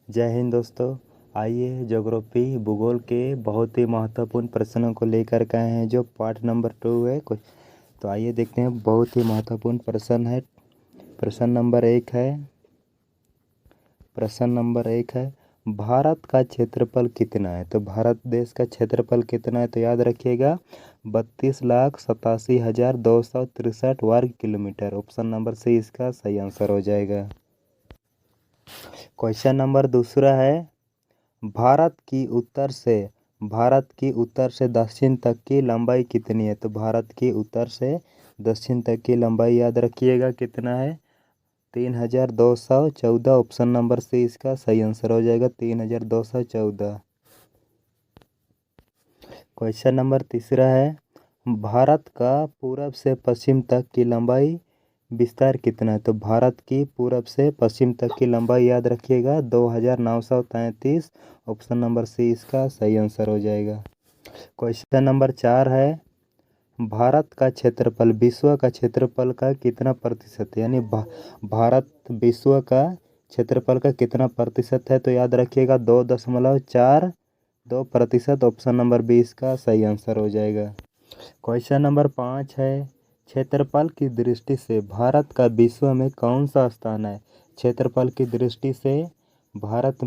जय हिंद दोस्तों। आइए ज्योग्राफी भूगोल के बहुत ही महत्वपूर्ण प्रश्नों को लेकर के आए हैं जो पार्ट नंबर 2 है कुछ। तो आइए देखते हैं, बहुत ही महत्वपूर्ण प्रश्न है। प्रश्न नंबर एक है भारत का क्षेत्रफल कितना है। तो भारत देश का क्षेत्रफल कितना है, तो याद रखिएगा 32,87,263 वर्ग किलोमीटर। ऑप्शन नंबर सी इसका सही आंसर हो जाएगा। क्वेश्चन नंबर दूसरा है भारत की उत्तर से दक्षिण तक की लंबाई कितनी है। तो भारत की उत्तर से दक्षिण तक की लंबाई याद रखिएगा कितना है, 3,214। ऑप्शन नंबर सी इसका सही आंसर हो जाएगा, 3,214। क्वेश्चन नंबर तीसरा है भारत का पूरब से पश्चिम तक की लंबाई विस्तार कितना है। तो भारत की पूरब से पश्चिम तक की लंबाई याद रखिएगा 2,933। ऑप्शन नंबर सी इसका सही आंसर हो जाएगा। क्वेश्चन नंबर 4 है भारत का क्षेत्रफल विश्व का क्षेत्रफल का कितना प्रतिशत है। यानी भारत विश्व का क्षेत्रफल का कितना प्रतिशत है। तो याद रखिएगा 2.42%। ऑप्शन नंबर बी इसका सही आंसर हो जाएगा। क्वेश्चन नंबर 5 है क्षेत्रफल की दृष्टि से भारत का विश्व में कौन सा स्थान है। क्षेत्रफल की दृष्टि से भारत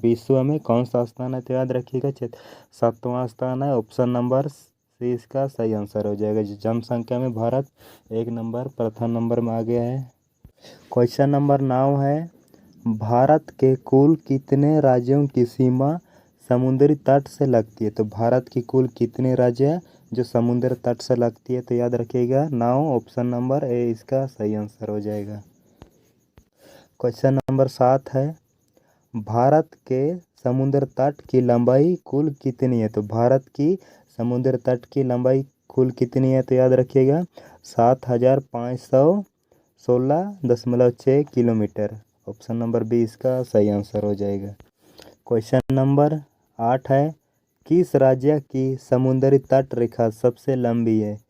विश्व में कौन सा स्थान है। तो याद रखिएगा 7वां स्थान है। ऑप्शन नंबर सी इसका सही आंसर हो जाएगा। जनसंख्या में भारत प्रथम नंबर में आ गया है। क्वेश्चन नंबर 9 है भारत के कुल कितने राज्यों की सीमा समुद्री तट से लगती है। तो भारत की कुल कितने राज्य जो समुद्र तट से लगती है। तो याद रखिएगा 9। ऑप्शन नंबर ए इसका सही आंसर हो जाएगा। क्वेश्चन नंबर 7 है भारत के समुद्र तट की लंबाई कुल कितनी है। तो भारत की समुद्र तट की लंबाई कुल कितनी है। तो याद रखिएगा 7,516.6 किलोमीटर। ऑप्शन नंबर बी इसका सही आंसर हो जाएगा। क्वेश्चन नंबर 8 है किस राज्य की समुद्री तट रेखा सबसे लंबी है।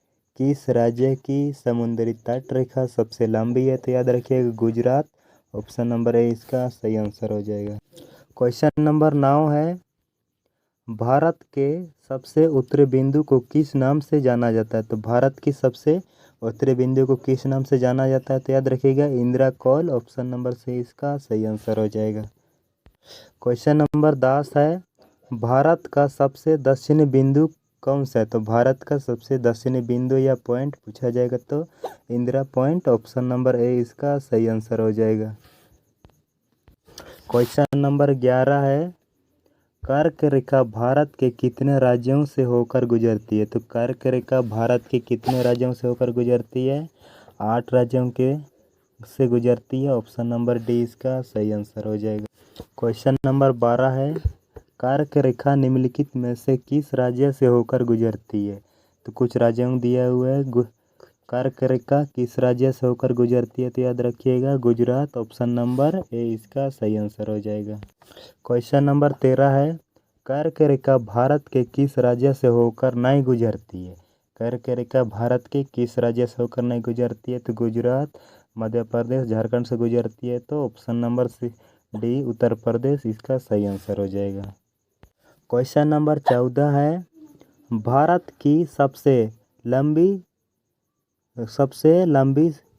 किस राज्य की समुद्री तट रेखा सबसे लंबी है। तो याद रखिएगा गुजरात। ऑप्शन नंबर ए इसका सही आंसर हो जाएगा। क्वेश्चन नंबर 9 है भारत के सबसे उत्तरी बिंदु को किस नाम से जाना जाता है। तो भारत की सबसे उत्तरी बिंदु को किस नाम से जाना जाता है। तो याद रखिएगा Indira Kaul. Option number C इसका सही आंसर हो जाएगा। क्वेश्चन नंबर 10 है भारत का सबसे दक्षिणी बिंदु कौन सा है। तो भारत का सबसे दक्षिणी बिंदु या पॉइंट पूछा जाएगा तो Indira point. Option number A इसका सही आंसर हो जाएगा। क्वेश्चन नंबर 11 है कर्क रेखा भारत के कितने राज्यों से होकर गुजरती है। तो कर्क रेखा भारत के कितने राज्यों से होकर गुजरती है। 8 राज्यों के से गुजरती है। ऑप्शन नंबर डी इसका सही आंसर हो जाएगा। क्वेश्चन नंबर 12 है कर्क रेखा निम्नलिखित में से किस राज्य से होकर गुजरती है। तो कुछ राज्यों दिया हुआ है कर्क रेखा किस राज्य से होकर गुजरती है। तो याद रखिएगा गुजरात। ऑप्शन नंबर ए इसका सही आंसर हो जाएगा। क्वेश्चन नंबर 13 है कर्क रेखा भारत के किस राज्य से होकर नहीं गुजरती है। कर्क रेखा भारत के किस राज्य से होकर नहीं गुजरती है। तो गुजरात, मध्य प्रदेश, झारखंड से गुजरती है। तो option number C D Uttar Pradesh इसका सही आंसर हो जाएगा। क्वेश्चन नंबर 14 है भारत की सबसे लंबी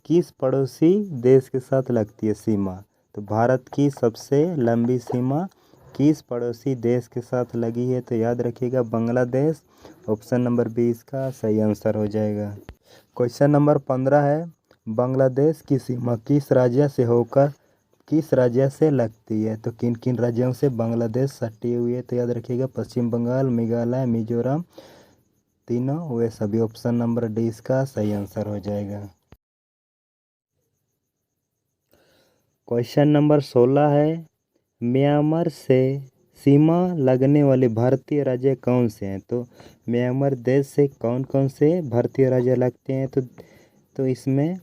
किस पड़ोसी देश के साथ लगती है सीमा। तो भारत की सबसे लंबी सीमा किस पड़ोसी देश के साथ लगी है। तो याद रखिएगा बांग्लादेश। ऑप्शन नंबर बी इसका सही आंसर हो जाएगा। क्वेश्चन नंबर 15 है बांग्लादेश की सीमा किस राज्य से लगती है। तो किन किन राज्यों से बांग्लादेश सटी हुई है। तो याद रखिएगा पश्चिम बंगाल, मेघालय, मिजोरम, तीनों वे सभी। ऑप्शन नंबर डी इसका सही आंसर हो जाएगा। क्वेश्चन नंबर 16 है म्यांमार से सीमा लगने वाले भारतीय राज्य कौन से हैं। तो म्यांमार देश से कौन कौन से भारतीय राज्य लगते हैं। तो इसमें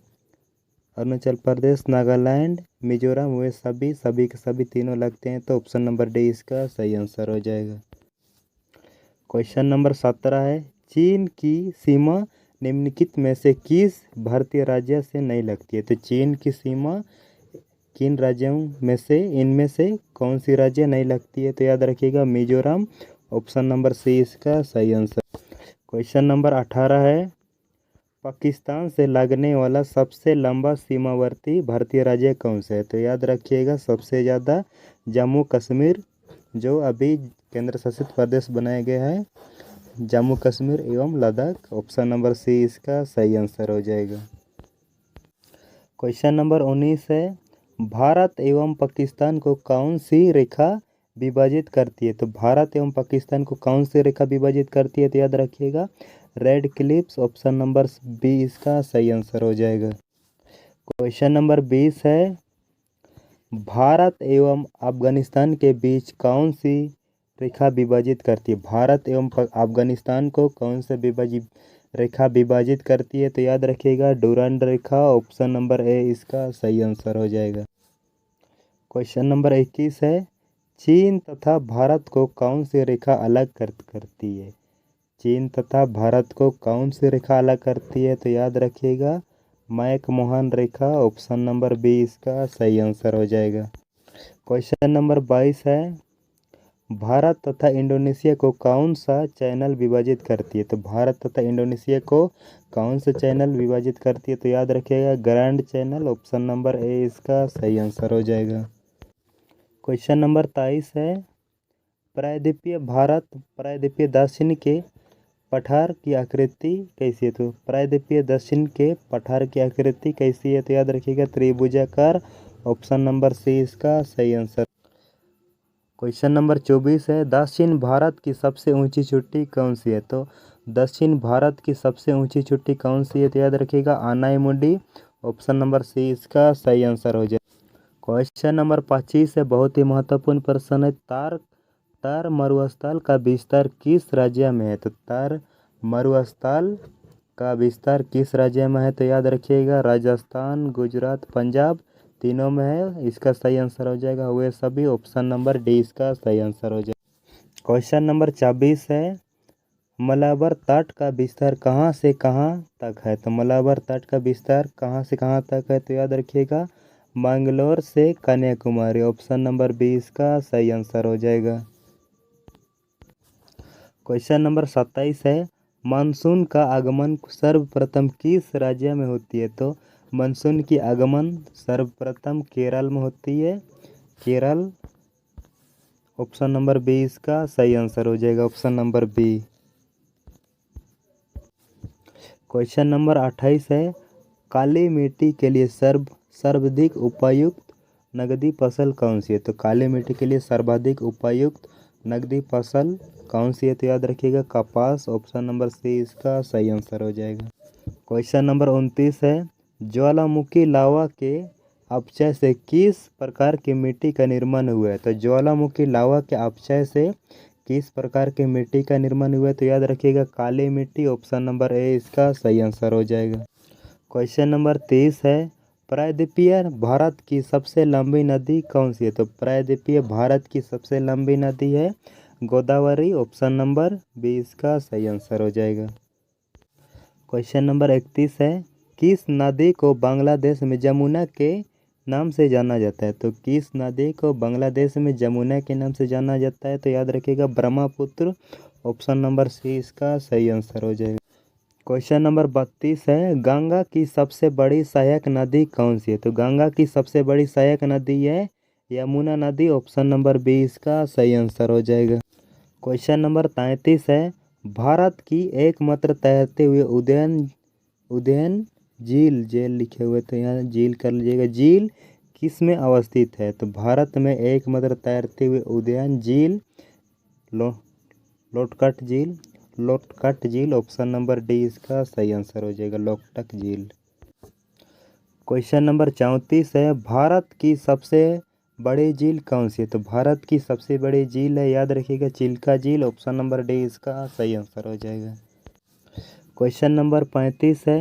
अरुणाचल प्रदेश, नागालैंड, मिजोरम वे सभी के सभी तीनों लगते हैं। तो ऑप्शन नंबर डी इसका सही आंसर हो जाएगा। क्वेश्चन नंबर 17 है चीन की सीमा निम्नलिखित में से किस भारतीय राज्य से नहीं लगती है। तो चीन की सीमा किन राज्यों में से इनमें से कौन सी राज्य नहीं लगती है? तो याद रखिएगा मिजोरम, ऑप्शन नंबर सी इसका सही आंसर। क्वेश्चन नंबर 18 है, पाकिस्तान से लगने वाला सबसे लंबा सीमावर्ती भारतीय राज्य कौन सा है? तो याद रखिएगा सबसे ज़्यादा जम्मू कश्मीर, जो अभी केंद्र शासित प्रदेश बनाया गया है, जम्मू कश्मीर एवं लद्दाख, ऑप्शन नंबर सी इसका सही आंसर हो जाएगा। क्वेश्चन नंबर 19 है, भारत एवं पाकिस्तान को कौन सी रेखा विभाजित करती है? तो भारत एवं पाकिस्तान को कौन सी रेखा विभाजित करती है? तो याद रखिएगा red clips, option number B इसका सही आंसर हो जाएगा। क्वेश्चन नंबर 20 है, भारत एवं अफगानिस्तान के बीच कौन सी रेखा विभाजित करती है? भारत एवं अफगानिस्तान को कौन से रेखा विभाजित करती है? तो याद रखिएगा Durand Rekha, option number A इसका सही आंसर हो जाएगा। क्वेश्चन नंबर 21 है, चीन तथा भारत को कौन सी रेखा अलग करती है? चीन तथा भारत को कौन सी रेखा अलग करती है? तो याद रखिएगा मैक-मोहन रेखा, ऑप्शन नंबर बी इसका सही आंसर हो जाएगा। क्वेश्चन नंबर 22 है, भारत तथा इंडोनेशिया को कौन सा चैनल विभाजित करती है? तो भारत तथा इंडोनेशिया को कौन सा चैनल विभाजित करती है? तो याद रखिएगा grand channel, option number A इसका सही आंसर हो जाएगा। क्वेश्चन नंबर 23 है, प्रायद्वीपीय दक्षिण के पठार की आकृति कैसी है? तो प्रायद्वीपीय दक्षिण के पठार की आकृति कैसी है? तो याद रखिएगा त्रिभुजाकार, ऑप्शन नंबर सी इसका सही आंसर। क्वेश्चन नंबर 24 है, दक्षिण भारत की सबसे ऊंची चोटी कौन सी है? तो दक्षिण भारत की सबसे ऊंची चोटी कौन सी है? तो याद रखिएगा आनाईमुडी, ऑप्शन नंबर सी इसका सही आंसर हो जाए। क्वेश्चन नंबर 25 है, बहुत ही महत्वपूर्ण प्रश्न है, तार मरुस्थल का विस्तार किस राज्य में है? तो तार मरुस्थल का विस्तार किस राज्य में है? तो याद रखिएगा राजस्थान, गुजरात, पंजाब, तीनों में है, इसका सही आंसर हो जाएगा वे सभी, ऑप्शन नंबर डी इसका सही आंसर हो जाएगा। क्वेश्चन नंबर 26 है, मलाबार तट का विस्तार कहाँ से कहाँ तक है? तो मलाबार तट का विस्तार कहाँ से कहाँ तक है? तो याद रखिएगा मैंगलोर से कन्याकुमारी, ऑप्शन नंबर बी इसका सही आंसर हो जाएगा। क्वेश्चन नंबर 27 है, मानसून का आगमन सर्वप्रथम किस राज्य में होती है? तो मानसून की आगमन सर्वप्रथम केरल में होती है, केरल, ऑप्शन नंबर बी इसका सही आंसर हो जाएगा, option number B. Question number 28 है, काली मिट्टी के लिए सर्वाधिक उपयुक्त नकदी फसल कौन सी है? तो काली मिट्टी के लिए सर्वाधिक उपयुक्त नकदी फसल कौन सी है? तो याद रखिएगा कपास, ऑप्शन नंबर सी इसका सही आंसर हो जाएगा। क्वेश्चन नंबर 29 है, ज्वालामुखी लावा के अपक्षय से किस प्रकार की मिट्टी का निर्माण हुआ है? तो ज्वालामुखी लावा के अपक्षय से किस प्रकार की मिट्टी का निर्माण हुआ है? तो याद रखिएगा काली मिट्टी, ऑप्शन नंबर ए इसका सही आंसर हो जाएगा। क्वेश्चन नंबर 30 है, प्रायद्वीपीय भारत की सबसे लंबी नदी कौन सी है? तो प्रायद्वीपीय भारत की सबसे लंबी नदी है गोदावरी, ऑप्शन नंबर बी इसका सही आंसर हो जाएगा। क्वेश्चन नंबर 31 है, किस नदी को बांग्लादेश में जमुना के नाम से जाना जाता है? तो किस नदी को बांग्लादेश में जमुना के नाम से जाना जाता है? तो याद रखिएगा ब्रह्मपुत्र, ऑप्शन नंबर सी इसका सही आंसर हो जाएगा। क्वेश्चन नंबर 32 है, गंगा की सबसे बड़ी सहायक नदी कौन सी है? तो गंगा की सबसे बड़ी सहायक नदी है यमुना नदी, ऑप्शन नंबर बी इसका सही आंसर हो जाएगा। क्वेश्चन नंबर 33 है, भारत की एकमात्र तैरते हुए उदयन झील लिखे हुए, तो यहाँ झील कर लीजिएगा, झील किस में अवस्थित है? तो भारत में एकमात्र तैरते हुए उदयन झील लोकटक झील, ऑप्शन नंबर डी इसका सही आंसर हो जाएगा, लोकटक झील। क्वेश्चन नंबर 34 है, भारत की सबसे बड़ी झील कौन सी है? तो भारत की सबसे बड़ी झील है, याद रखिएगा चिल्का झील, ऑप्शन नंबर डी इसका सही आंसर हो जाएगा। क्वेश्चन नंबर 35 है,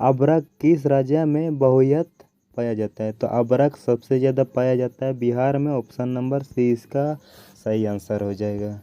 अभ्रक किस राज्य में बहुयत पाया जाता है? तो अभ्रक सबसे ज़्यादा पाया जाता है बिहार में, ऑप्शन नंबर सी इसका सही आंसर हो जाएगा।